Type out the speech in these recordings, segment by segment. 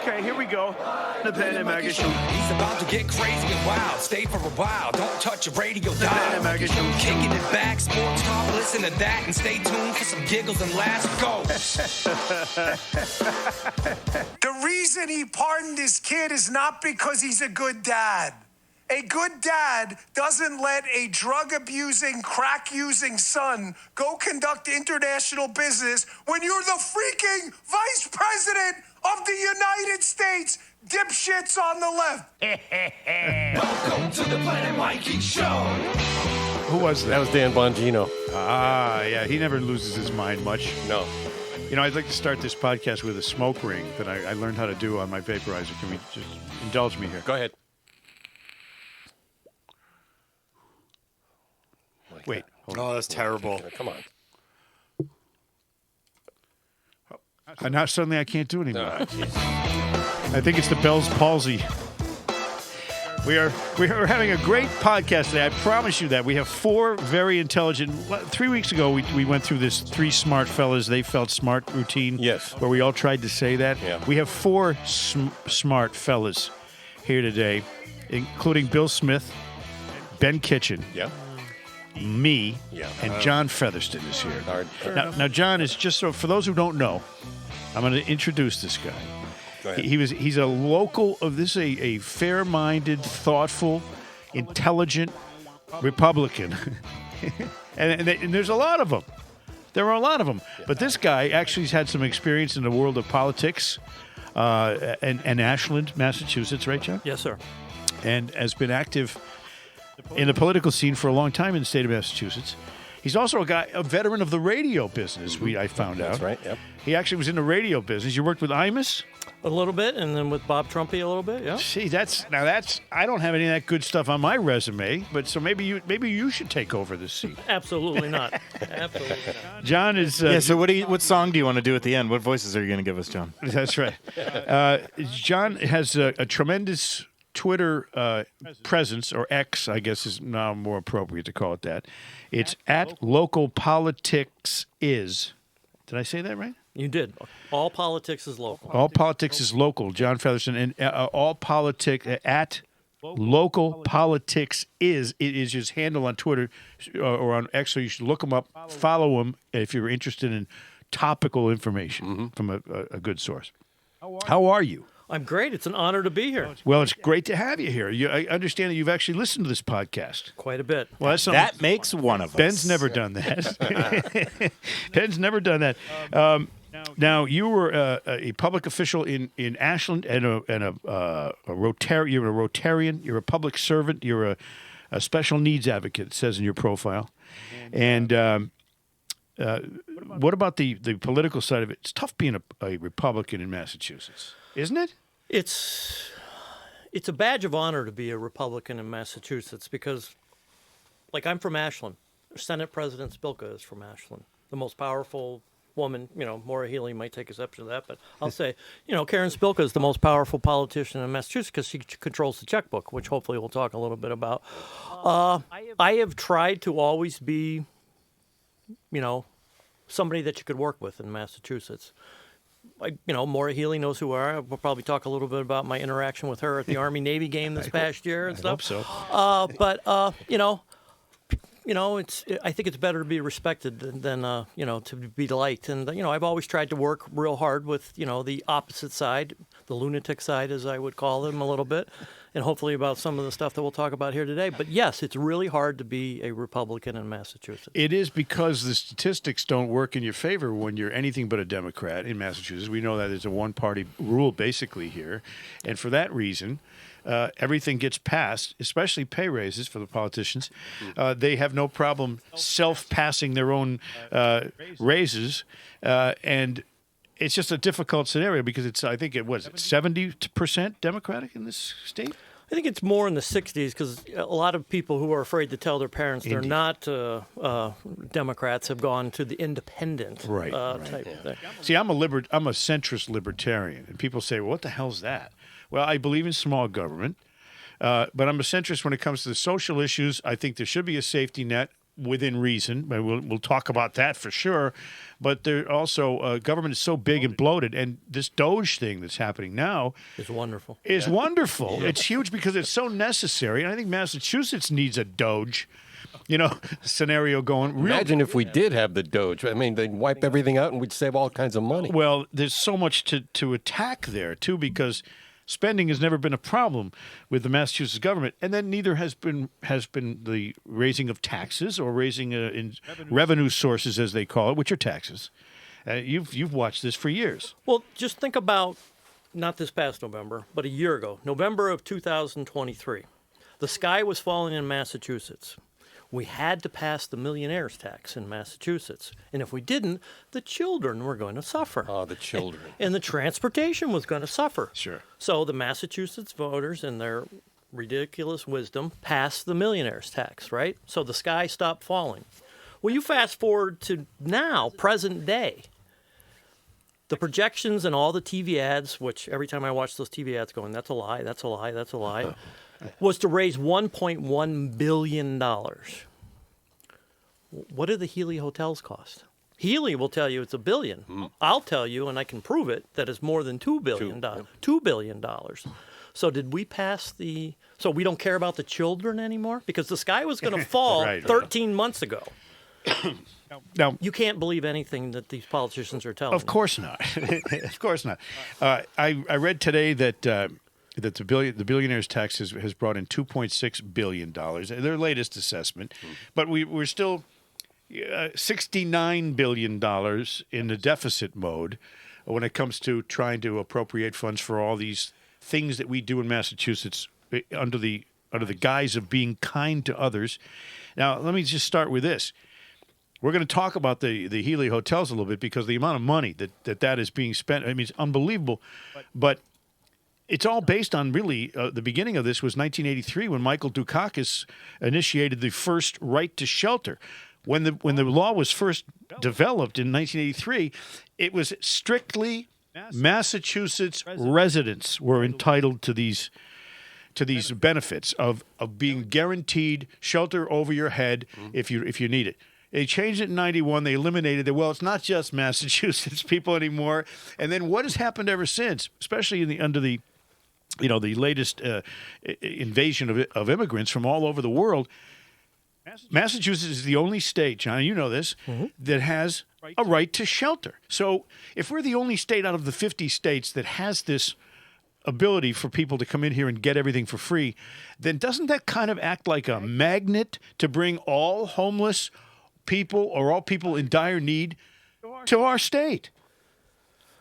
Okay, here we go. Independent Mega Show. He's about to get crazy and wild. Stay for a while. Don't touch your radio dial. Mega Show. Kicking it back, sports talk. Listen to that and stay tuned for some giggles and laughs. Go. The reason he pardoned his kid is not because he's a good dad. A good dad doesn't let a drug-abusing, crack-using son go conduct international business when you're the freaking vice president of the United States. Dipshits on the left. Welcome to the Planet Mikey Show. Who was that? That was Dan Bongino. Ah, yeah, he never loses his mind much. No. You know, I'd like to start this podcast with a smoke ring that I learned how to do on my vaporizer. Can we just indulge me here? Go ahead. Wait. Oh, that's terrible. Come on. And now suddenly I can't do it anymore. No. I think it's the Bell's palsy. We are having a great podcast today. I promise you that. We have four very intelligent. 3 weeks ago, we went through this three smart fellas, they felt smart routine. Yes. Where we all tried to say that. Yeah. We have four smart fellas here today, including Bill Smith, Ben Kitchen. Yeah. Me, Yeah. and Jon Fetherston is here. All right. Now, John is just so for those who don't know, I'm going to introduce this guy. Go ahead. He's a local of this a fair-minded, thoughtful, intelligent Republican, and there's a lot of them. There are a lot of them, but this guy actually has had some experience in the world of politics, and Ashland, Massachusetts, right, John? Yes, sir. And has been active in the political scene for a long time in the state of Massachusetts. He's also a veteran of the radio business. I found out. That's right. Yep. He actually was in the radio business. You worked with Imus? A little bit, and then with Bob Trumpy a little bit, yeah. See, that's I don't have any of that good stuff on my resume, but so maybe you should take over this seat. Absolutely not. Absolutely not. John is Yeah, so what song do you want to do at the end? What voices are you going to give us, John? That's right. John has a tremendous Twitter presence, or X, I guess is now more appropriate to call it that. It's at local politics is. Did I say that right? You did. All politics is local. All politics is local, Jon Fetherston, and all politics at local politics is. It is his handle on Twitter or on X. So you should look him up, follow him if you're interested in topical information from a good source. How are you? I'm great. It's an honor to be here. Well, it's great to have you here. I understand that you've actually listened to this podcast. Quite a bit. Well, that's That makes one of us. Ben's never done that. Ben's never done that. Now you were a public official in Ashland and a Rotarian. You're a Rotarian. You're a public servant. You're a special needs advocate. It says in your profile. And what about the political side of it? It's tough being a Republican in Massachusetts, isn't it? It's a badge of honor to be a Republican in Massachusetts because, like, I'm from Ashland. Senate President Spilka is from Ashland. The most powerful woman, Maura Healey might take exception to that, but I'll say, Karen Spilka is the most powerful politician in Massachusetts because she controls the checkbook, which hopefully we'll talk a little bit about. I have tried to always be, somebody that you could work with in Massachusetts. Maura Healey knows who I am. We'll probably talk a little bit about my interaction with her at the Army-Navy game this past year and stuff. I hope so. I think it's better to be respected than to be liked. And, I've always tried to work real hard with, the opposite side, the lunatic side, as I would call them a little bit, and hopefully about some of the stuff that we'll talk about here today. But, yes, it's really hard to be a Republican in Massachusetts. It is because the statistics don't work in your favor when you're anything but a Democrat in Massachusetts. We know that there's a one-party rule basically here. And for that reason, everything gets passed, especially pay raises for the politicians. They have no problem self-passing their own raises. And it's just a difficult scenario because I think it was 70% Democratic in this state? I think it's more in the 60s because a lot of people who are afraid to tell their parents they're not Democrats have gone to the independent type of thing. See, I'm a centrist libertarian, and people say, well, what the hell's that? Well, I believe in small government, but I'm a centrist when it comes to the social issues. I think there should be a safety net within reason. But we'll talk about that for sure. But there also government is so big and bloated, and this DOGE thing that's happening now It's wonderful. is wonderful. It's huge because it's so necessary. And I think Massachusetts needs a DOGE, scenario going. Imagine if we did have the DOGE. I mean, they'd wipe everything out and we'd save all kinds of money. Well, there's so much to attack there too, because spending has never been a problem with the Massachusetts government, and then neither has been the raising of taxes or raising in revenue sources, as they call it, which are taxes. You've watched this for years. Well, just think about not this past November, but a year ago, November of 2023. The sky was falling in Massachusetts. We had to pass the millionaire's tax in Massachusetts. And if we didn't, the children were going to suffer. Oh, the children. And the transportation was going to suffer. Sure. So the Massachusetts voters, in their ridiculous wisdom, passed the millionaire's tax, right? So the sky stopped falling. Well, you fast forward to now, present day. The projections and all the TV ads, which every time I watch those TV ads going, that's a lie, that's a lie, that's a lie, was to raise $1.1 billion. What do the Healey Hotels cost? Healey will tell you it's $1 billion. I'll tell you, and I can prove it, that it's more than $2 billion. $2 billion. So did we pass the... So we don't care about the children anymore? Because the sky was going to fall Right. 13 months ago. Now, You can't believe anything that these politicians are telling of course not. Of course not. I read today that the billionaire's tax has brought in $2.6 billion, their latest assessment, but we're still $69 billion in the deficit mode when it comes to trying to appropriate funds for all these things that we do in Massachusetts under the guise of being kind to others. Now, let me just start with this. We're going to talk about the Healey Hotels a little bit because the amount of money that is being spent, I mean, it's unbelievable. But it's all based on really the beginning of this was 1983 when Michael Dukakis initiated the first right to shelter. When the law was first developed in 1983, it was strictly Massachusetts residents were entitled to these benefits of being guaranteed shelter over your head if you need it. They changed it in 91. They eliminated it. Well, it's not just Massachusetts people anymore. And then what has happened ever since, especially under the latest invasion of immigrants from all over the world? Massachusetts is the only state, John, you know this, that has a right to shelter. So if we're the only state out of the 50 states that has this ability for people to come in here and get everything for free, then doesn't that kind of act like a magnet to bring all homeless people or all people in dire need to our state?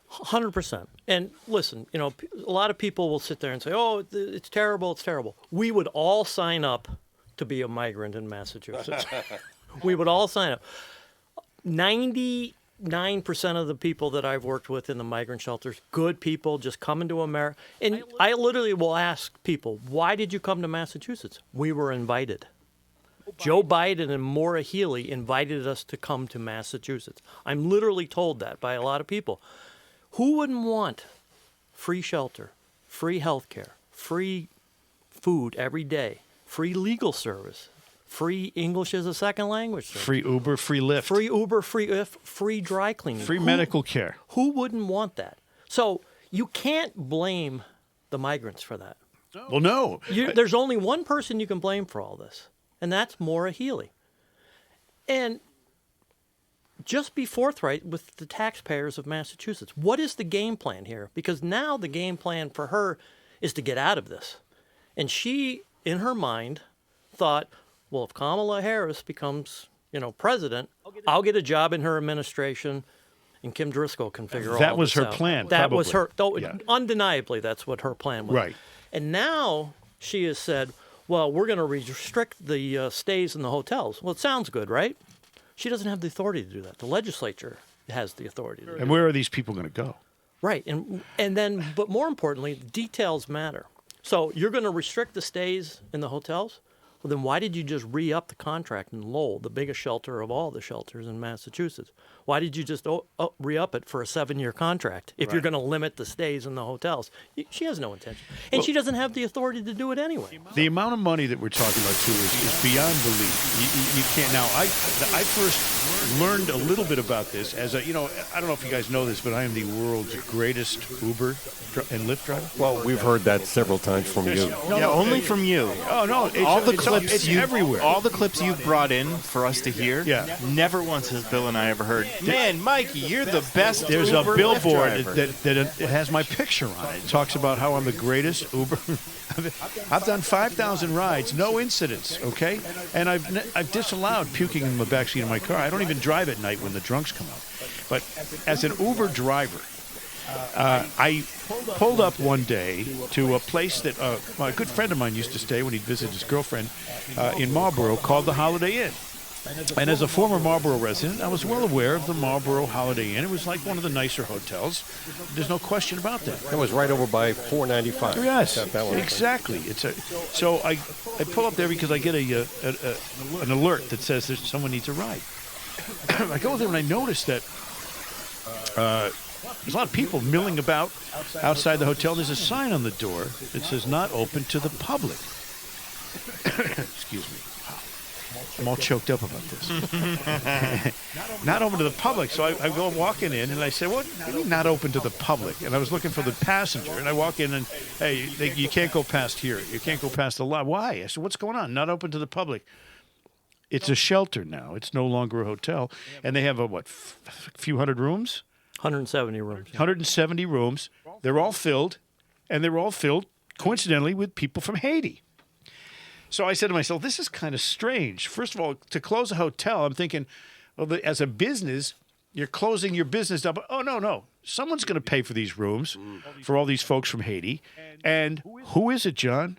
100%. And listen, a lot of people will sit there and say, oh, it's terrible, it's terrible. We would all sign up to be a migrant in Massachusetts. We would all sign up. 99% of the people that I've worked with in the migrant shelters, good people, just coming to America. And I literally will ask people, why did you come to Massachusetts? We were invited. Joe Biden and Maura Healey invited us to come to Massachusetts. I'm literally told that by a lot of people. Who wouldn't want free shelter, free health care, free food every day, free legal service, free English as a second language service, Free Uber, free Lyft. free Uber, free Lyft, free dry cleaning, Free medical care. Who wouldn't want that? So you can't blame the migrants for that. Well, no. There's only one person you can blame for all this, and that's Maura Healey. And just be forthright with the taxpayers of Massachusetts. What is the game plan here? Because now the game plan for her is to get out of this. And she, in her mind, thought, well, if Kamala Harris becomes, president, I'll get a job in her administration, and Kim Driscoll can figure all this out. That was her plan, That was her. probably. Yeah. Undeniably, that's what her plan was. Right. And now she has said, well, we're going to restrict the stays in the hotels. Well, it sounds good, right? She doesn't have the authority to do that. The legislature has the authority to do that. And where are these people going to go? Right. And then, but more importantly, details matter. So you're going to restrict the stays in the hotels? Well, then why did you just re-up the contract in Lowell, the biggest shelter of all the shelters in Massachusetts? Why did you just re-up it for a 7-year contract if you're going to limit the stays in the hotels? She has no intention. And she doesn't have the authority to do it anyway. The amount of money that we're talking about, too, is beyond belief. You can't. Now, I first learned a little bit about this as a, I don't know if you guys know this, but I am the world's greatest Uber and Lyft driver. Well, we've heard that several times from you. Only from you. Oh, no. It's everywhere. All the clips you've brought in for us to hear. Yeah. Never once has Bill and I ever heard, man, Mikey, you're the best There's Uber a billboard Lyft driver." that it has my picture on it. It talks about how I'm the greatest Uber. I've done 5,000 rides, no incidents, okay? And I've disallowed puking in the backseat of my car. I don't even drive at night when the drunks come out. But as an Uber driver, I pulled up one day to a place that a good friend of mine used to stay when he'd visit his girlfriend in Marlborough called the Holiday Inn. And as a former Marlborough resident, I was well aware of the Marlborough Holiday Inn. It was like one of the nicer hotels. There's no question about that. That was right over by 495. Yes, That one. exactly. So I pull up there because I get an alert that says someone needs a ride. I go there and I notice that there's a lot of people milling about outside the hotel. There's a sign on the door that says not open to the public. Excuse me. I'm all choked up about this. Not open to the public. So I go walking in, and I say, what do you mean not open to the public? And I was looking for the passenger, and I walk in, and, hey, you can't go past here. You can't go past the lot. Why? I said, what's going on? Not open to the public. It's a shelter now. It's no longer a hotel. And they have, a few hundred rooms? 170 rooms. 170 rooms. They're all filled, and they're all filled, coincidentally, with people from Haiti. So I said to myself, this is kind of strange. First of all, to close a hotel, I'm thinking, well, as a business, you're closing your business up. Oh, no. Someone's going to pay for these rooms for all these folks from Haiti. And who is it, John?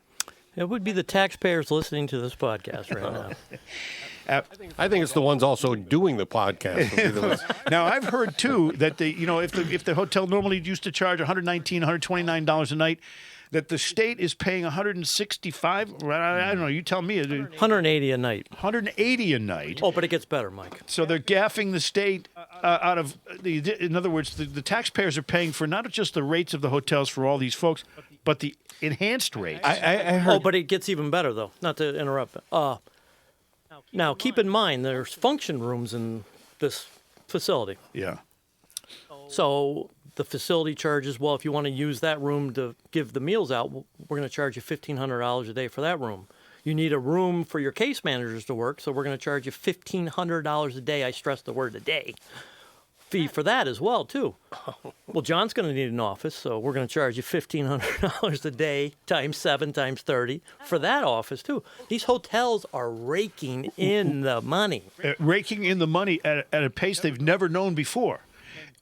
It would be the taxpayers listening to this podcast right now. I think it's the ones also doing the podcast. Now, I've heard, too, that if the hotel normally used to charge $119, $129 a night, that the state is paying $165. I don't know. You tell me. 180 a night. 180 a night. Oh, but it gets better, Mike. So they're gaffing the state out of in other words, the taxpayers are paying for not just the rates of the hotels for all these folks, but the enhanced rates. I heard. Oh, but it gets even better, though. Not to interrupt. Now, keep in mind, there's function rooms in this facility. Yeah. So the facility charges, well, if you want to use that room to give the meals out, we're going to charge you $1,500 a day for that room. You need a room for your case managers to work, so we're going to charge you $1,500 a day. I stress the word a day. Fee for that as well, too. Well, John's going to need an office, so we're going to charge you $1,500 a day times 7 times 30 for that office, too. These hotels are raking in the money. Raking in the money at a pace they've never known before.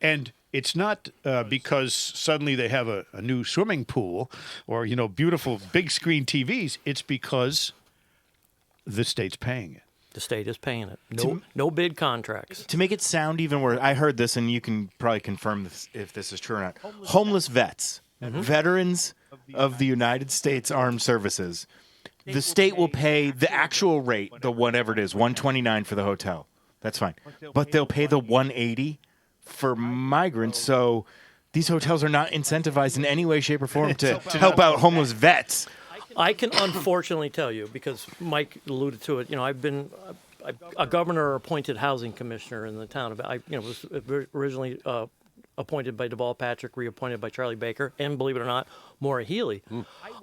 And it's not because suddenly they have a new swimming pool or, beautiful big screen TVs. It's because the state's paying it. The state is paying it. No bid contracts. To make it sound even worse, I heard this, and you can probably confirm this, if this is true or not. Homeless vets, veterans of the United States Armed Services, the state will pay the actual rate, the whatever it is, $129 for the hotel. That's fine. But they'll pay the $180 for migrants, so these hotels are not incentivized in any way, shape, or form to help out homeless vets. I can unfortunately tell you, because Mike alluded to it, I've been a governor-appointed housing commissioner in the town. I was originally appointed by Deval Patrick, reappointed by Charlie Baker, and believe it or not, Maura Healey.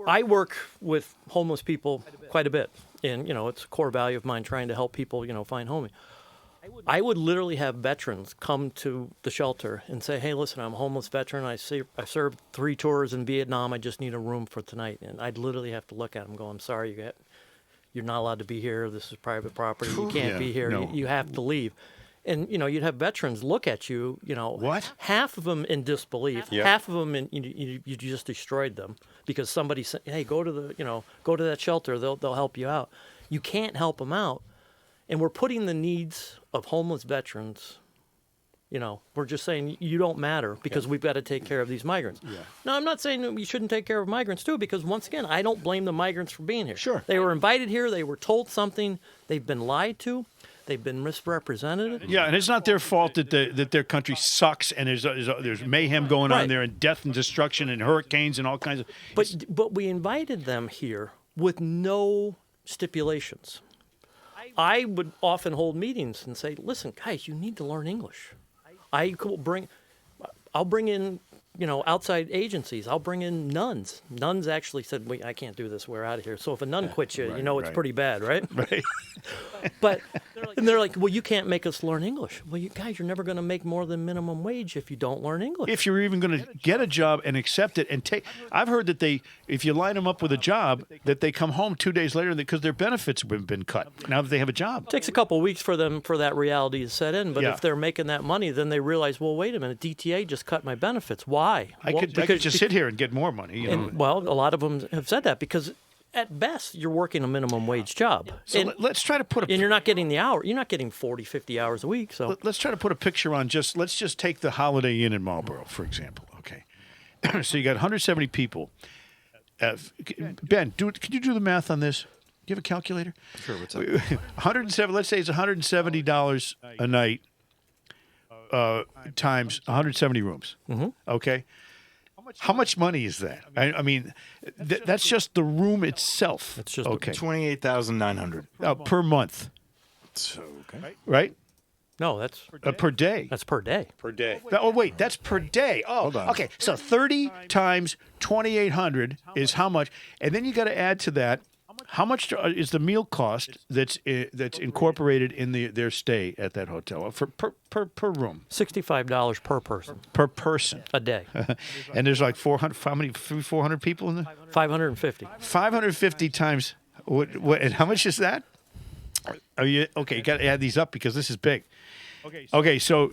I work with homeless people quite a bit, and it's a core value of mine trying to help people, find homes. I would literally have veterans come to the shelter and say, hey, listen, I'm a homeless veteran. I served 3 tours in Vietnam. I just need a room for tonight. And I'd literally have to look at them and go, I'm sorry, you're not allowed to be here. This is private property. You can't be here. No. You have to leave. And, you'd have veterans look at you, What? half of them in disbelief, half of them you just destroyed them because somebody said, hey, go to that shelter. They'll help you out. You can't help them out. And we're putting the needs of homeless veterans We're just saying you don't matter because we've got to take care of these migrants. Yeah. No, I'm not saying that we shouldn't take care of migrants too, because once again, I don't blame the migrants for being here. Sure. They were invited here. They were told something. They've been lied to. They've been misrepresented. Yeah, and it's not their fault that their country sucks and there's mayhem going on there and death and destruction and hurricanes and all kinds of. But we invited them here with no stipulations. I would often hold meetings and say, "Listen, guys, you need to learn English. I'll bring in, outside agencies. I'll bring in nuns. Nuns actually said, I can't do this. We're out of here. So if a nun quits you, it's pretty bad, right? Right. But they're like, well, you can't make us learn English. Well, you guys, you're never going to make more than minimum wage if you don't learn English. If you're even going to get a job and accept it and take, I've heard that if you line them up with a job, that they come home 2 days later because their benefits have been cut now that they have a job. It takes a couple of weeks for that reality to set in. But if they're making that money, then they realize, well, wait a minute, DTA just cut my benefits. Why? I could just sit here and get more money. Well, a lot of them have said that because at best you're working a minimum wage job. So let's try to put and you're not getting the hour. You're not getting 40, 50 hours a week. So let's try to put a picture on let's just take the Holiday Inn in Marlboro, for example. Okay. So you got 170 people. Ben, can you do the math on this? Do you have a calculator? Sure, what's up? 107, let's say it's $170 a night times 170 rooms. Mm-hmm. Okay. How much money is that? I mean, that's just the room itself. It's just okay. $28,900 per month. So okay. Right? No, that's per day. That's per day. Per day. Oh wait, that's per day. Oh, hold on. Okay. So 30 times 2,800 is how much, and then you got to add to that. How much is the meal cost that's incorporated in their stay at that hotel per room? $65 per person. Per person a day. And there's like 400. How many? 400 people in there. 550. 550 times. What? And how much is that? Are you okay? You got to add these up because this is big. Okay, so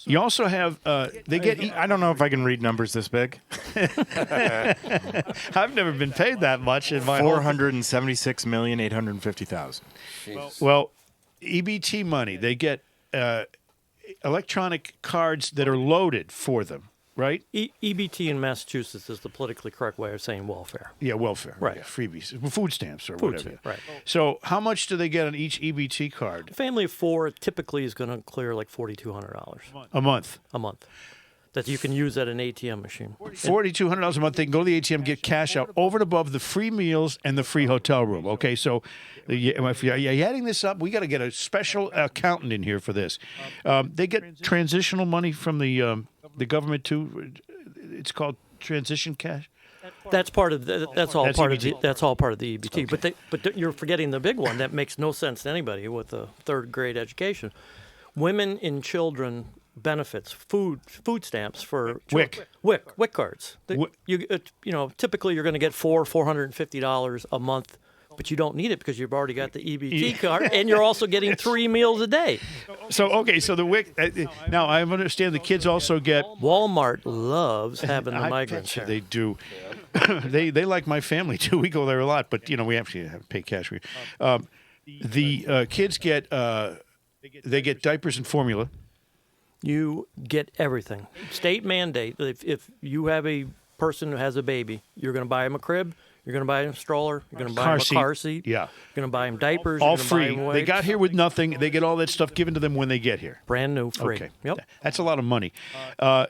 you also have they get. I don't know if I can read numbers this big. I've never been paid that much in my 476,850,000. Well, EBT money. They get electronic cards that are loaded for them, right? EBT in Massachusetts is the politically correct way of saying welfare. Yeah, welfare. Right. Yeah, freebies, food stamps or whatever. Stamp, right. So, how much do they get on each EBT card? A family of four typically is going to clear like $4,200 a month. A month. That you can use at an ATM machine. $4,200 a month. They can go to the ATM, get cash out over and above the free meals and the free hotel room. Okay, so if you're adding this up, we got to get a special accountant in here for this. They get transitional money from the government too. It's called transition cash. That's part of that's all part EBT. of that's all part of the EBT. Okay. But you're forgetting the big one that makes no sense to anybody with a third grade education. Women and children benefits, food stamps for WIC cards. WIC. Typically you're going to get $450 a month, but you don't need it because you've already got the EBT card, and you're also getting 3 meals a day. So the WIC. Now I understand the kids also get. Walmart loves having the migrants here. They do. they like my family too. We go there a lot, but we actually have to pay cash. The kids get they get diapers and formula. You get everything. State mandate. If you have a person who has a baby, you're going to buy him a crib. You're going to buy him a stroller. You're going to buy him a car seat. Yeah. You're going to buy him diapers. All you're gonna free. Buy him They got here with nothing. They get all that stuff given to them when they get here. Brand new, free. Okay. Yep. That's a lot of money. Over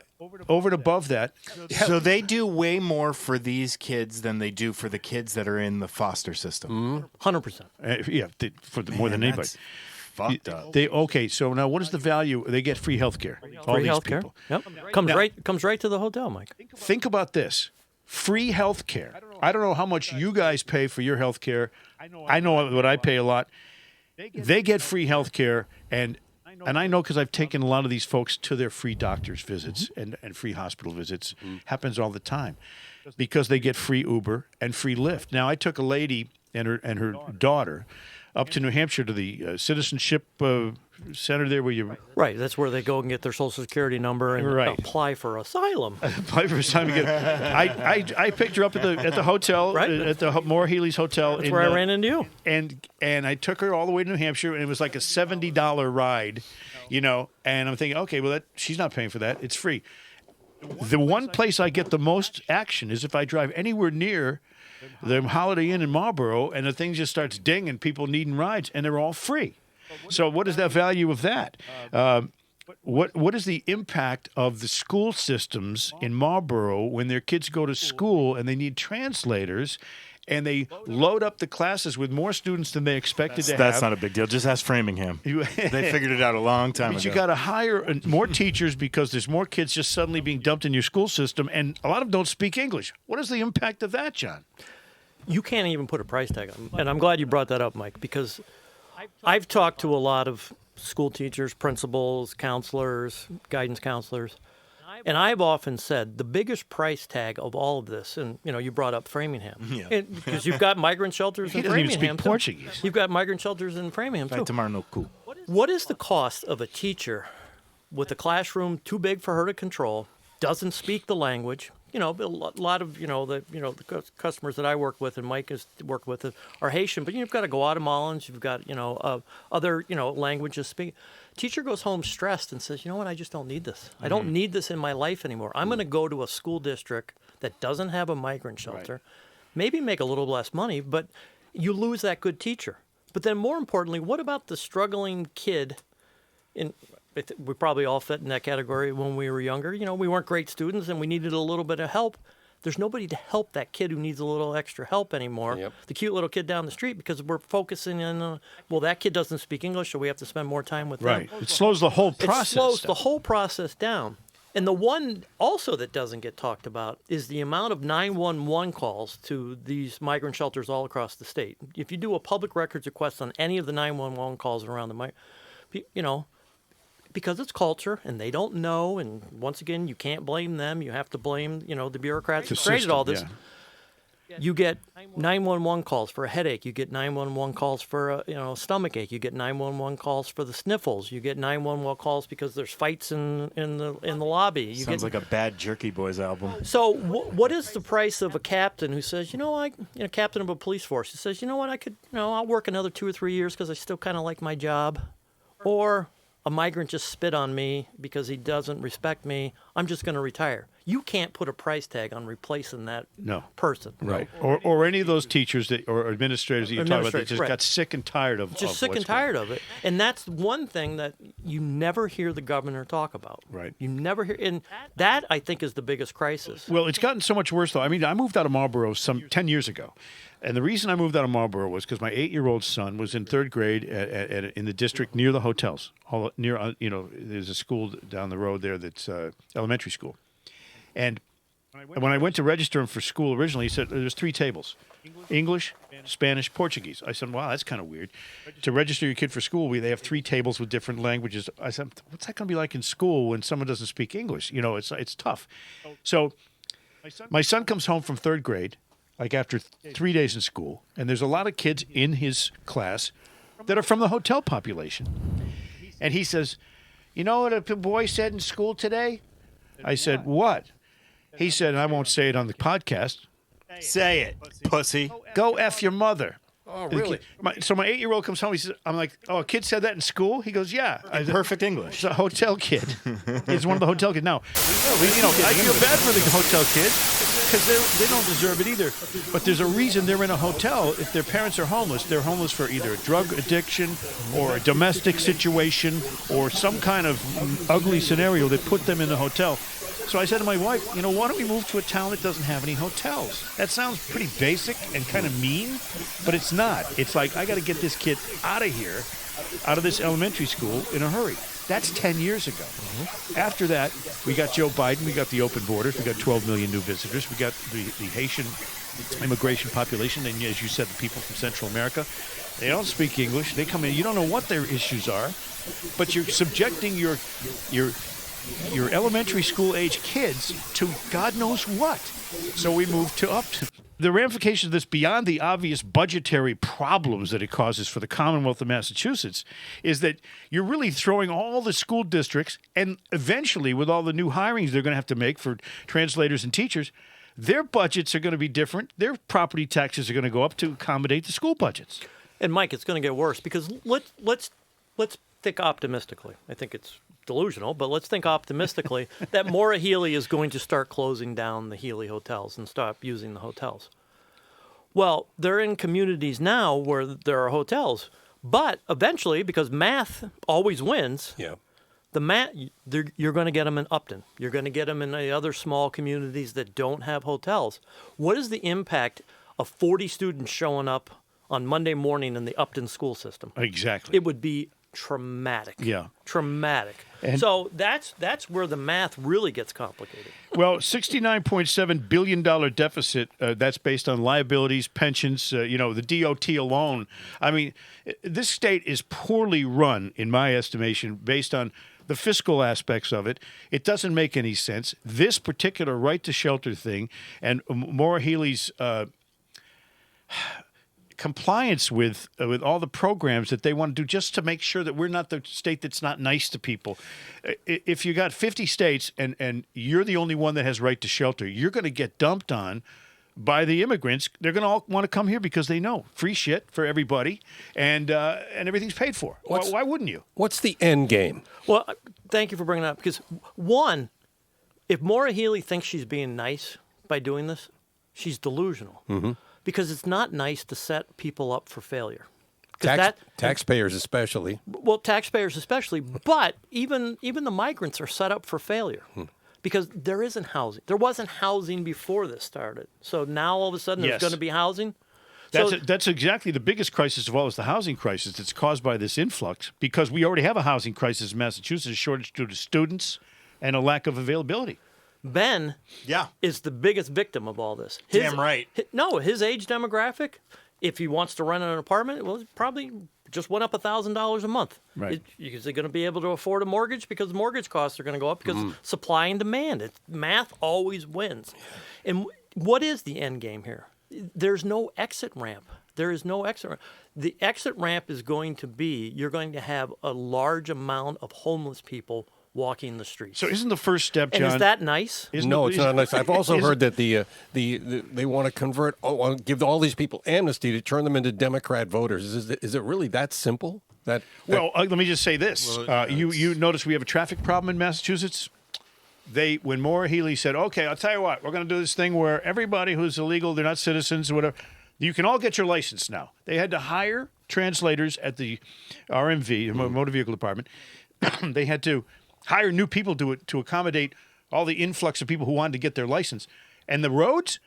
and above that. So they do way more for these kids than they do for the kids that are in the foster system. 100%. More than anybody. Fucked up. So now what is the value? They get free health care. All Free these health care. people. Yep. Comes right to the hotel, Mike. Think about this. Free health care. I don't know how much you guys pay for your health care. I know what I pay a lot. They get free health care, and I know because I've taken a lot of these folks to their free doctor's visits and free hospital visits. Happens all the time because they get free Uber and free Lyft. Now, I took a lady and her daughter up to New Hampshire to the citizenship center there where you Right. That's where they go and get their Social Security number and Right. apply for asylum. apply for time again. I picked her up at the hotel, Right. at the Maura Healey's hotel. That's where I ran into you. And I took her all the way to New Hampshire, and it was like a $70 ride, you know. And I'm thinking, okay, well, she's not paying for that; it's free. The one place I get the most action is if I drive anywhere near the Holiday Inn in Marlborough, and the thing just starts dinging, people needing rides, and they're all free. So what is the value of that? What is the impact of the school systems in Marlborough when their kids go to school and they need translators, and they load up the classes with more students than they expected to have? That's not a big deal. Just ask Framingham. They figured it out a long time But ago. you got to hire more teachers because there's more kids just suddenly being dumped in your school system, and a lot of them don't speak English. What is the impact of that, John? You can't even put a price tag on it. And I'm glad you brought that up, Mike, because I've talked to a lot of school teachers, principals, counselors, guidance counselors, and I've often said the biggest price tag of all of this, and you brought up Framingham, because you've got migrant shelters in He doesn't even Framingham. speak too. Portuguese. You've got migrant shelters in Framingham too. Tomorrow, no cool. What is the cost of a teacher with a classroom too big for her to control, doesn't speak the language? A lot of the customers that I work with and Mike has worked with are Haitian, but you've got Guatemalans, you've got other languages speak. Teacher goes home stressed and says, you know what, I just don't need this. I don't need this in my life anymore. I'm going to go to a school district that doesn't have a migrant shelter, maybe make a little less money, but you lose that good teacher. But then more importantly, what about the struggling kid we probably all fit in that category when we were younger. We weren't great students and we needed a little bit of help. There's nobody to help that kid who needs a little extra help anymore. Yep. The cute little kid down the street, because we're focusing on, that kid doesn't speak English, so we have to spend more time with them. Right. It slows the whole process. It slows down. the whole process down. And the one also that doesn't get talked about is the amount of 911 calls to these migrant shelters all across the state. If you do a public records request on any of the 911 calls around because it's culture and they don't know, and once again, you can't blame them. You have to blame, the bureaucrats who created all this. Yeah. You get 911 calls for a headache. You get 911 calls for a stomach ache. You get 911 calls for the sniffles. You get 911 calls because there's fights in the lobby. Sounds like a bad Jerky Boys album. So what is the price of a captain who says, captain of a police force, who says, I could, I'll work another 2 or 3 years because I still kind of like my job, or a migrant just spit on me because he doesn't respect me, I'm just going to retire. You can't put a price tag on replacing that person. Right. Or any of those teachers or administrators that you talk about that just right. got sick and tired of of it. And that's one thing that you never hear the governor talk about. Right. You never hear, and that I think is the biggest crisis. Well, it's gotten so much worse, though. I mean, I moved out of Marlborough some 10 years ago. And the reason I moved out of Marlborough was because my 8-year-old son was in 3rd grade in the district near the hotels. There's a school down the road there that's elementary school. And when I went to register him for school originally, he said there's 3 tables: English, Spanish, Portuguese. I said, wow, that's kind of weird. To register your kid for school, they have 3 tables with different languages. I said, what's that going to be like in school when someone doesn't speak English? It's tough. So my son comes home from 3rd grade, like after 3 days in school, and there's a lot of kids in his class that are from the hotel population. And he says, you know what a boy said in school today? I said, what? He said, and I won't say it on the podcast. Say it, pussy. Go F your mother. Oh, really? So my 8-year-old comes home. He says, I'm like, oh, a kid said that in school? He goes, yeah. Perfect English. It's a hotel kid. He's one of the hotel kids. Now, I feel bad for the hotel kids because they don't deserve it either. But there's a reason they're in a hotel. If their parents are homeless, they're homeless for either a drug addiction or a domestic situation or some kind of ugly scenario that put them in the hotel. So I said to my wife, why don't we move to a town that doesn't have any hotels? That sounds pretty basic and kind of mean, but it's not. It's like, I got to get this kid out of here, out of this elementary school in a hurry. That's 10 years ago. After that, we got Joe Biden, we got the open borders, we got 12 million new visitors, we got the Haitian immigration population, and as you said, the people from Central America. They don't speak English. They come in, you don't know what their issues are, but you're subjecting your elementary school age kids to God knows what. So we moved to Upton. the ramifications of this beyond the obvious budgetary problems that it causes for the Commonwealth of Massachusetts is that you're really throwing all the school districts, and eventually with all the new hirings they're going to have to make for translators and teachers, their budgets are going to be different. Their property taxes are going to go up to accommodate the school budgets. And Mike, it's going to get worse because let's think optimistically. I think it's delusional, but let's think optimistically that Maura Healey is going to start closing down the Healey Hotels and stop using the hotels. Well, they're in communities now where there are hotels, but eventually, because math always wins, you're going to get them in Upton. You're going to get them in the other small communities that don't have hotels. What is the impact of 40 students showing up on Monday morning in the Upton school system? Exactly. It would be traumatic. Yeah. Traumatic. And so that's where the math really gets complicated. Well, $69.7 billion deficit, that's based on liabilities, pensions, the DOT alone. I mean, this state is poorly run, in my estimation, based on the fiscal aspects of it. It doesn't make any sense. This particular right to shelter thing and Maura Healey's compliance with all the programs that they want to do just to make sure that we're not the state that's not nice to people. If you got 50 states and you're the only one that has right to shelter, you're going to get dumped on by the immigrants. They're going to all want to come here because they know free shit for everybody and everything's paid for. Why wouldn't you? What's the end game? Well, thank you for bringing it up because, one, if Maura Healey thinks she's being nice by doing this, she's delusional. Mm-hmm. Because it's not nice to set people up for failure. Taxpayers especially. Well, taxpayers especially, but even the migrants are set up for failure. Because there isn't housing. There wasn't housing before this started. So now all of a sudden there's going to be housing. That's exactly the biggest crisis of all is the housing crisis that's caused by this influx because we already have a housing crisis in Massachusetts, a shortage due to students and a lack of availability. Ben is the biggest victim of all this. Damn right. His age demographic, if he wants to rent an apartment, well, it probably just went up $1,000 a month. Right. Is he going to be able to afford a mortgage? Because mortgage costs are going to go up because supply and demand. Math always wins. And what is the end game here? There's no exit ramp. There is no exit ramp. The exit ramp is going to be you're going to have a large amount of homeless people walking the streets. So isn't the first step, John? And is that nice? No, it's not nice. I've also heard that they want to give all these people amnesty to turn them into Democrat voters. Is it really that simple? Let me just say this. You notice we have a traffic problem in Massachusetts? When Maura Healey said, okay, I'll tell you what, we're going to do this thing where everybody who's illegal, they're not citizens or whatever, you can all get your license now. They had to hire translators at the RMV, Motor Vehicle Department. They had to hire new people to accommodate all the influx of people who wanted to get their license. And the roads,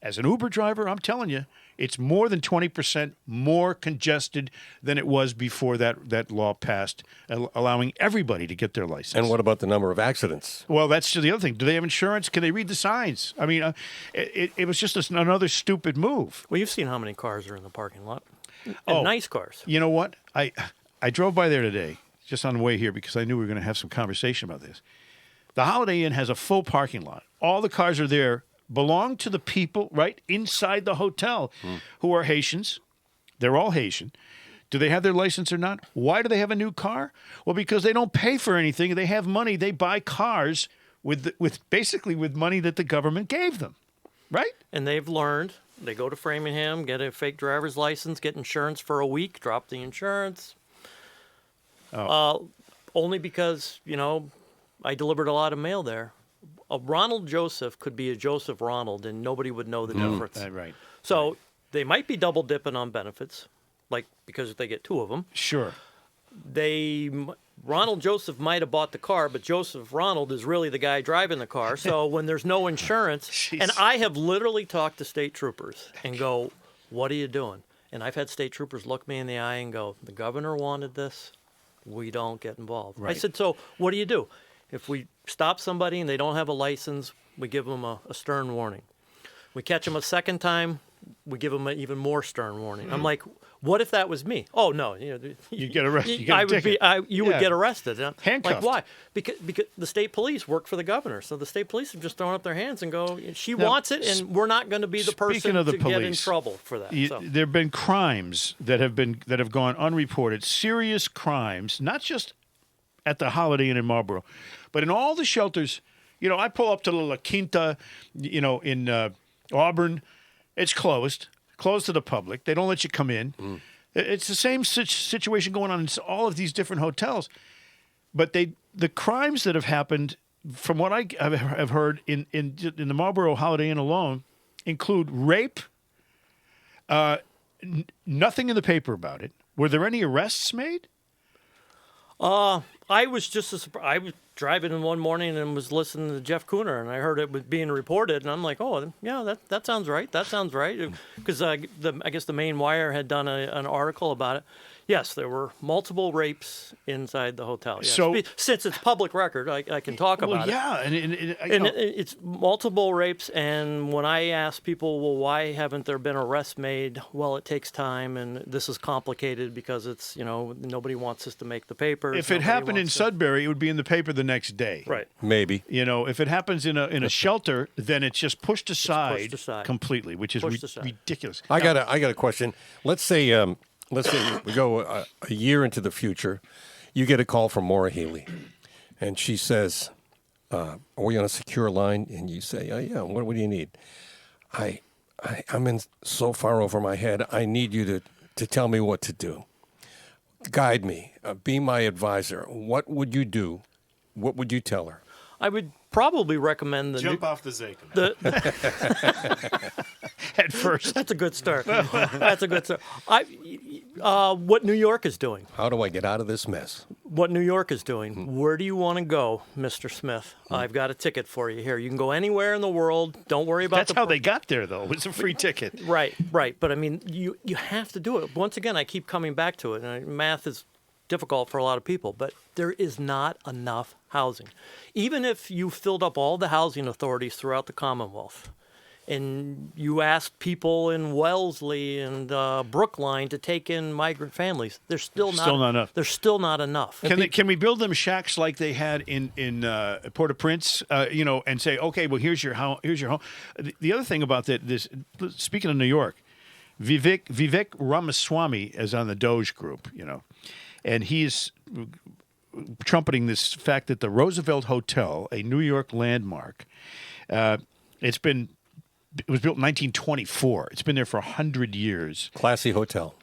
as an Uber driver, I'm telling you, it's more than 20% more congested than it was before that law passed, allowing everybody to get their license. And what about the number of accidents? Well, that's the other thing. Do they have insurance? Can they read the signs? I mean, it was just another stupid move. Well, you've seen how many cars are in the parking lot. And nice cars. You know what? I drove by there today, just on the way here, because I knew we were going to have some conversation about this. The Holiday Inn has a full parking lot. All the cars are there, belong to the people right inside the hotel who are Haitians. They're all Haitian. Do they have their license or not? Why do they have a new car? Well, because they don't pay for anything. They have money. They buy cars with money that the government gave them, right? And they've learned. They go to Framingham, get a fake driver's license, get insurance for a week, drop the insurance. Only because, I delivered a lot of mail there. A Ronald Joseph could be a Joseph Ronald, and nobody would know the difference. Right. So they might be double dipping on benefits, because they get two of them. Sure. Ronald Joseph might have bought the car, but Joseph Ronald is really the guy driving the car. So when there's no insurance, and I have literally talked to state troopers and go, "What are you doing?" And I've had state troopers look me in the eye and go, "The governor wanted this. We don't get involved." Right. I said, "So what do you do? If we stop somebody and they don't have a license, we give them a stern warning. We catch them a second time, we give them an even more stern warning. I'm like, what if that was me? Oh no, You get arrested. You get a I would ticket. you would Yeah. get arrested. Handcuffed. Like why? Because the state police work for the governor, so the state police have just thrown up their hands and go, she Now, wants it, and we're not going to be the person speaking of the to get in police, trouble for that. So. There have been crimes that have gone unreported, serious crimes, not just at the Holiday Inn in Marlboro, but in all the shelters. I pull up to the La Quinta, in Auburn. It's closed to the public. They don't let you come in. It's the same situation going on in all of these different hotels. But the crimes that have happened, from what I have heard in the Marlboro Holiday Inn alone, include rape. Nothing in the paper about it. Were there any arrests made? I was just I was driving in one morning and was listening to Jeff Cooner, and I heard it was being reported, and I'm like, oh, yeah, that sounds right. That sounds right. Because I guess the Maine Wire had done an article about it. Yes, there were multiple rapes inside the hotel. Yes. So, since it's public record, I can talk about it. Yeah, It's multiple rapes, and when I ask people, well, why haven't there been arrests made? Well, it takes time, and this is complicated because it's, nobody wants us to make the papers. If it happened in Sudbury, it would be in the paper the next day. Right. Maybe. If it happens in a shelter, then it's just pushed aside, completely, which is ridiculous. I got a question. Let's say we go a year into the future. You get a call from Maura Healey, and she says, "Are we on a secure line?" And you say, "Oh yeah. What do you need?" I'm in so far over my head. I need you to tell me what to do. Guide me. Be my advisor. What would you do? What would you tell her? I would probably recommend the Jump off the Zake. At first. That's a good start. That's a good start. What New York is doing. How do I get out of this mess? What New York is doing. Where do you want to go, Mr. Smith? I've got a ticket for you here. You can go anywhere in the world. Don't worry about That's how they got there, though. It was a free ticket. Right. But I mean, you have to do it. Once again, I keep coming back to it. And math is difficult for a lot of people, but there is not enough housing. Even if you filled up all the housing authorities throughout the Commonwealth, and you ask people in Wellesley and Brookline to take in migrant families, there's still not enough. There's still not enough. Can we build them shacks like they had in Port-au-Prince? And say, okay, well here's your home. The other thing about this, speaking of New York, Vivek Ramaswamy is on the DOGE group, and he's trumpeting this fact that the Roosevelt Hotel, a New York landmark, it was built in 1924. It's been there for 100 years. Classy hotel.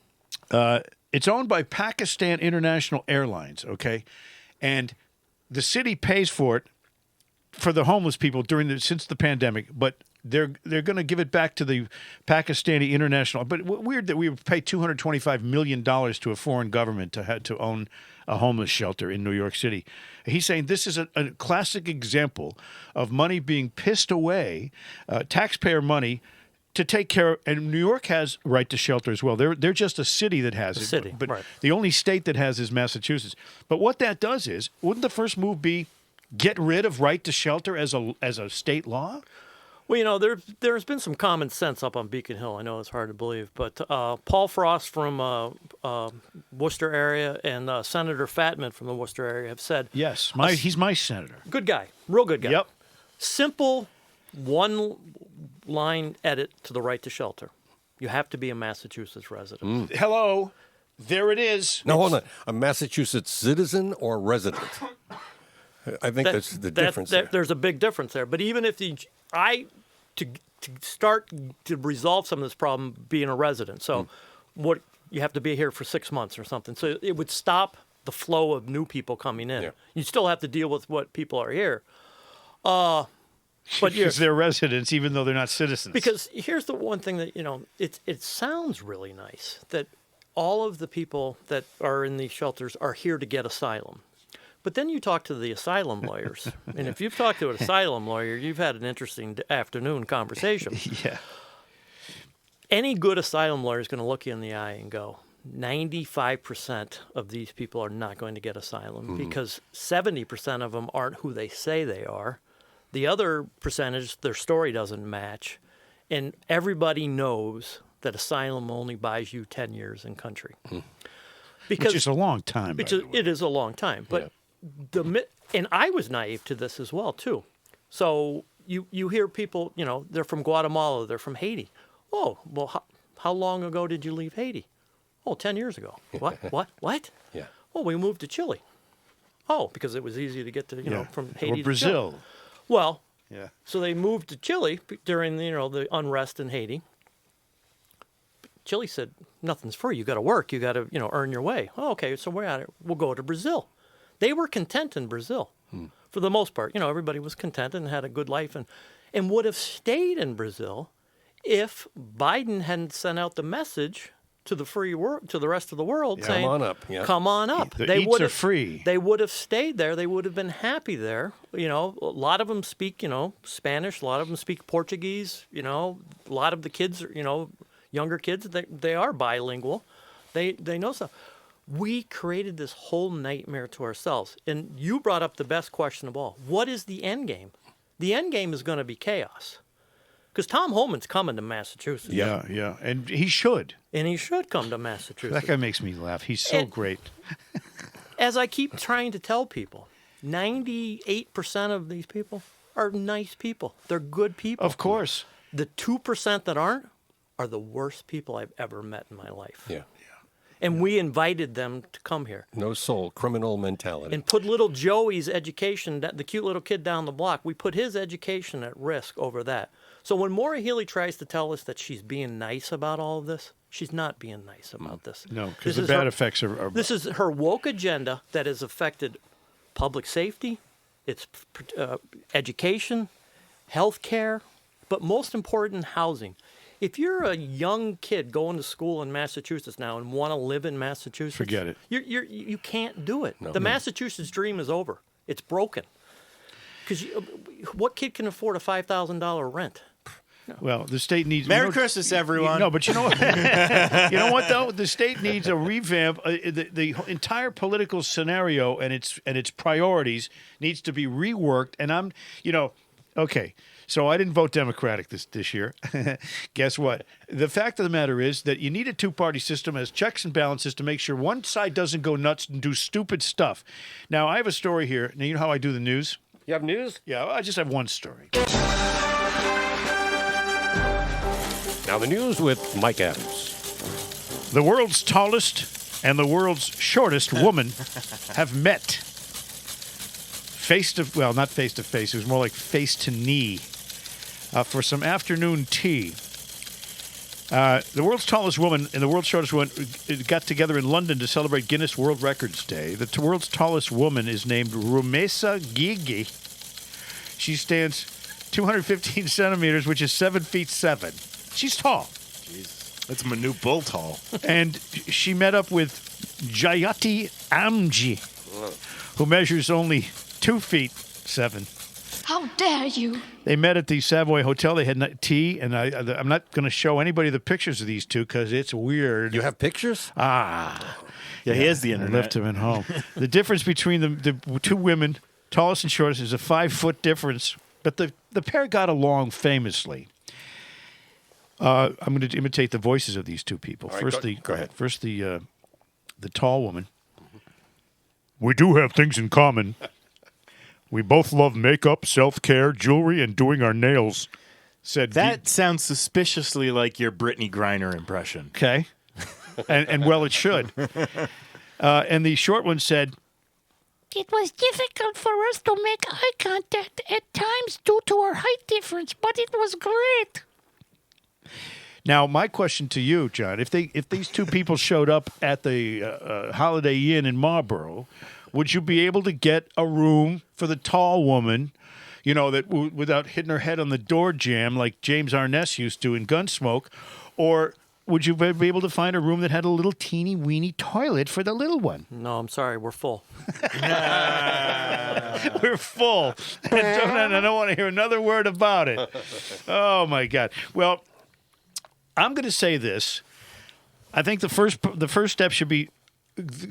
It's owned by Pakistan International Airlines, okay? And the city pays for it for the homeless people since the pandemic, but they're going to give it back to the Pakistani International. But weird that we would pay $225 million to a foreign government to own a homeless shelter in New York City. He's saying this is a classic example of money being pissed away, taxpayer money, to take care of. And New York has right to shelter as well. They're just a city that has it. City, but right. The only state that has is Massachusetts. But what that does is, wouldn't the first move be get rid of right to shelter as a state law? Well, there's been some common sense up on Beacon Hill. I know it's hard to believe, but Paul Frost from Worcester area and Senator Fatman from the Worcester area have said, yes, he's my senator. Good guy, real good guy. Yep. Simple one-line edit to the right to shelter. You have to be a Massachusetts resident. Hello, there it is. No, hold on. A Massachusetts citizen or resident? I think that's the difference there. There's a big difference there. But even if to start to resolve some of this problem, being a resident. So what you have to be here for 6 months or something. So it would stop the flow of new people coming in. Yeah. You still have to deal with what people are here. But because they're residents, even though they're not citizens. Because here's the one thing that, it sounds really nice that all of the people that are in these shelters are here to get asylum. But then you talk to the asylum lawyers, and if you've talked to an asylum lawyer, you've had an interesting afternoon conversation. Yeah. Any good asylum lawyer is going to look you in the eye and go, 95% of these people are not going to get asylum because 70% of them aren't who they say they are. The other percentage, their story doesn't match. And everybody knows that asylum only buys you 10 years in country. Because Which is a long time. by the way. it is a long time. But and I was naive to this as well, too. So you hear people, they're from Guatemala, they're from Haiti. Oh, well, how long ago did you leave Haiti? Oh, 10 years ago. What? Yeah. Oh, we moved to Chile. Oh, because it was easy to get to, from Haiti or Brazil. to Chile. Well, Yeah. so they moved to Chile during, the unrest in Haiti. Chile said, nothing's free. You got to work. You got to, earn your way. Oh, okay, so we'll go to Brazil. They were content in Brazil for the most part. Everybody was content and had a good life and would have stayed in Brazil if Biden hadn't sent out the message to the free world, to the rest of the world, saying, Come on up. Yeah. come on up. The eats are free. They would have stayed there. They would have been happy there. A lot of them speak, Spanish. A lot of them speak Portuguese. A lot of the kids, younger kids, they are bilingual. They know stuff. We created this whole nightmare to ourselves. And you brought up the best question of all. What is the end game? The end game is going to be chaos. Because Tom Homan's coming to Massachusetts. Yeah. And he should. And he should come to Massachusetts. That guy makes me laugh. He's so great. As I keep trying to tell people, 98% of these people are nice people. They're good people. Of course. The 2% that aren't are the worst people I've ever met in my life. Yeah. And we invited them to come here. No soul, criminal mentality. And put little Joey's education, the cute little kid down the block, we put his education at risk over that. So when Maura Healey tries to tell us that she's being nice about all of this, she's not being nice about this. No, because the bad effects are... This is her woke agenda that has affected public safety, it's education, health care, but most important, housing. If you're a young kid going to school in Massachusetts now and want to live in Massachusetts, Forget it. You can't do it. The Massachusetts dream is over. It's broken. Because what kid can afford a $5,000 rent? No. Well, the state needs... Merry Christmas, everyone. No, but you know what? You know what, though? The state needs a revamp. The entire political scenario and its priorities needs to be reworked. And okay, so I didn't vote Democratic this year. Guess what? The fact of the matter is that you need a two-party system as checks and balances to make sure one side doesn't go nuts and do stupid stuff. Now, I have a story here. Now, you know how I do the news? You have news? Yeah, I just have one story. Now the news with Mike Adams. The world's tallest and the world's shortest woman have met. Not face to face. It was more like face to knee for some afternoon tea. The world's tallest woman and the world's shortest woman got together in London to celebrate Guinness World Records Day. The world's tallest woman is named Rumesa Gigi. She stands 215 centimeters, which is 7 feet 7. She's tall. Jesus. That's Manu Bull tall. And she met up with Jayati Amji, who measures only 2 feet 7. How dare you? They met at the Savoy Hotel. They had tea, and I'm not going to show anybody the pictures of these two because it's weird. You have pictures? Yeah, he has the I internet. left him at home. The difference between the two women, tallest and shortest, is a 5-foot difference. But the pair got along famously. I'm going to imitate the voices of these two people. All right, First, go ahead. First, the tall woman. We do have things in common. We both love makeup, self-care, jewelry, and doing our nails. Said That sounds suspiciously like your Brittany Griner impression. okay, and well, it should. And the short one said, It was difficult for us to make eye contact at times due to our height difference, but it was great. Now, my question to you, John, if these two people showed up at the Holiday Inn in Marlborough, would you be able to get a room for the tall woman, that without hitting her head on the door jamb like James Arness used to in Gunsmoke, or would you be able to find a room that had a little teeny weeny toilet for the little one? No, I'm sorry, we're full. We're full. I don't want to hear another word about it. Oh, my God. Well, I'm going to say this. I think the first step should be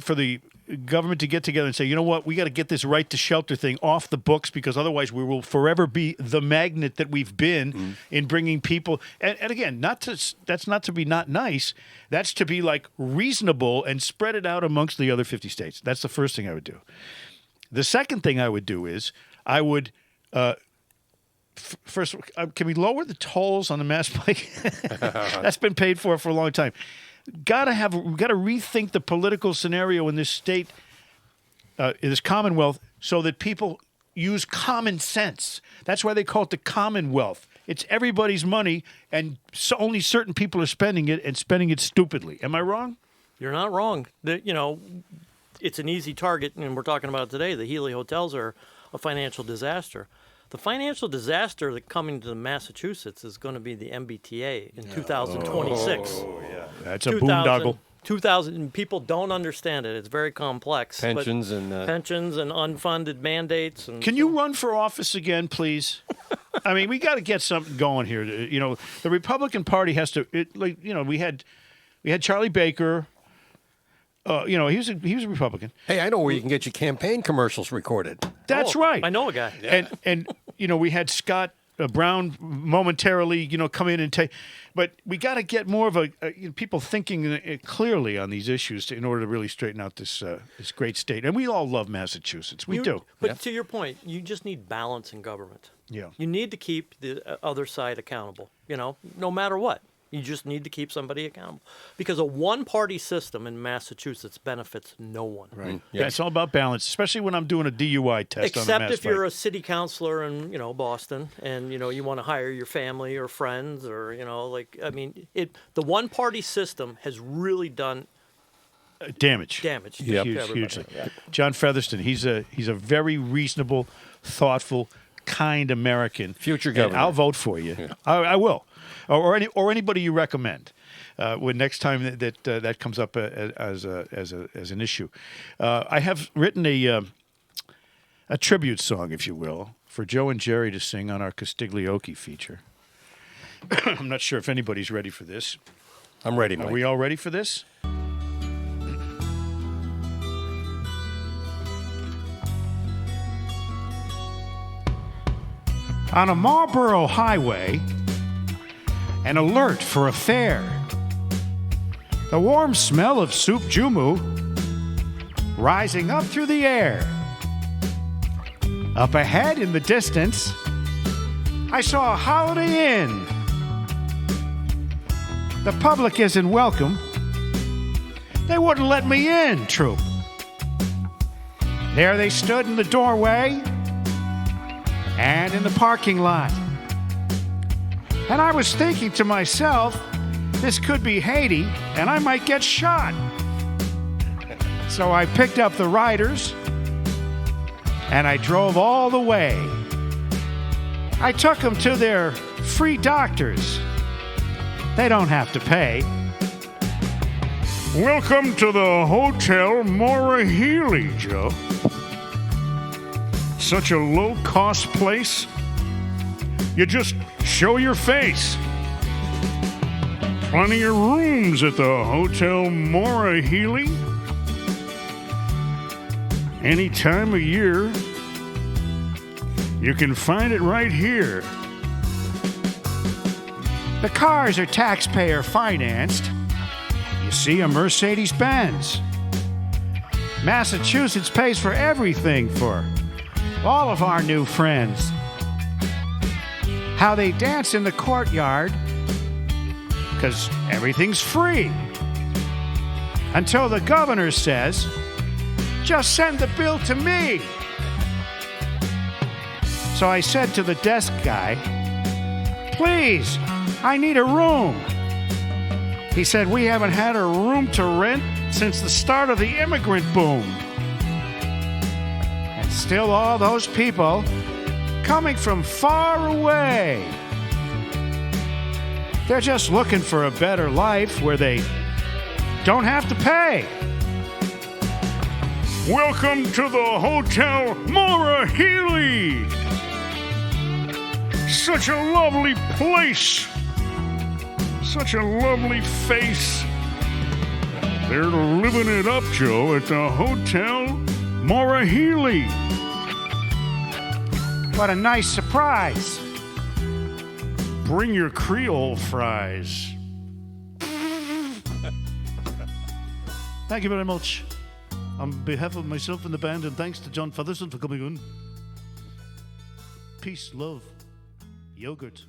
for the government to get together and say, you know what, we got to get this right to shelter thing off the books because otherwise we will forever be the magnet that we've been in bringing people. And again, that's not to be not nice. That's to be like reasonable and spread it out amongst the other 50 states. That's the first thing I would do. The second thing I would do is I would first, can we lower the tolls on the mass bike? That's been paid for a long time. Got to rethink the political scenario in this state, in this Commonwealth, so that people use common sense. That's why they call it the Commonwealth. It's everybody's money, and so only certain people are spending it and spending it stupidly. Am I wrong? You're not wrong. It's an easy target, and we're talking about it today. The Healey Hotels are a financial disaster. The financial disaster that coming to Massachusetts is going to be the MBTA in 2026. Oh, yeah. That's a boondoggle. 2,000 people don't understand it. It's very complex. Pensions and unfunded mandates. And Can you run for office again, please? I mean, we got to get something going here. The Republican Party has to. We had Charlie Baker. He was a Republican. Hey, I know where you can get your campaign commercials recorded. That's right. I know a guy. Yeah. And we had Scott Brown momentarily, come in and take. But we got to get more of people thinking clearly on these issues in order to really straighten out this great state. And we all love Massachusetts. We do. But to your point, you just need balance in government. Yeah. You need to keep the other side accountable. No matter what. You just need to keep somebody accountable. Because a one-party system in Massachusetts benefits no one. Right. Yeah, it's all about balance, especially when I'm doing a DUI test Except on a mass if you're bike. a city councilor in, Boston and, you want to hire your family or friends or, the one-party system has really done damage. Yep. Hugely. Yeah. Jon Fetherston, he's a very reasonable, thoughtful, kind American. Future governor. And I'll vote for you. Yeah. I will. Or anybody you recommend when next time that comes up as an issue. I have written a tribute song, if you will, for Joe and Jerry to sing on our Castiglioke feature. I'm not sure if anybody's ready for this. I'm ready, Mike. Are we all ready for this? On a Marlboro highway, an alert for a fare. The warm smell of soup jumu rising up through the air. Up ahead in the distance, I saw a Holiday Inn. The public isn't welcome. They wouldn't let me in, troop. There they stood in the doorway and in the parking lot. And I was thinking to myself, this could be Haiti, and I might get shot. So I picked up the riders, and I drove all the way. I took them to their free doctors. They don't have to pay. Welcome to the Hotel Maura Healey, Joe. Such a low-cost place. You just show your face. Plenty of rooms at the Hotel Maura Healey. Any time of year, you can find it right here. The cars are taxpayer financed. You see a Mercedes-Benz. Massachusetts pays for everything for all of our new friends. How they dance in the courtyard, because everything's free. Until the governor says, just send the bill to me. So I said to the desk guy, please, I need a room. He said, we haven't had a room to rent since the start of the immigrant boom. And still all those people coming from far away. They're just looking for a better life where they don't have to pay. Welcome to the Hotel Maura Healey. Such a lovely place. Such a lovely face. They're living it up, Joe, at the Hotel Maura Healey. What a nice surprise. Bring your Creole fries. Thank you very much. On behalf of myself and the band, and thanks to Jon Fetherston for coming on. Peace, love, yogurt.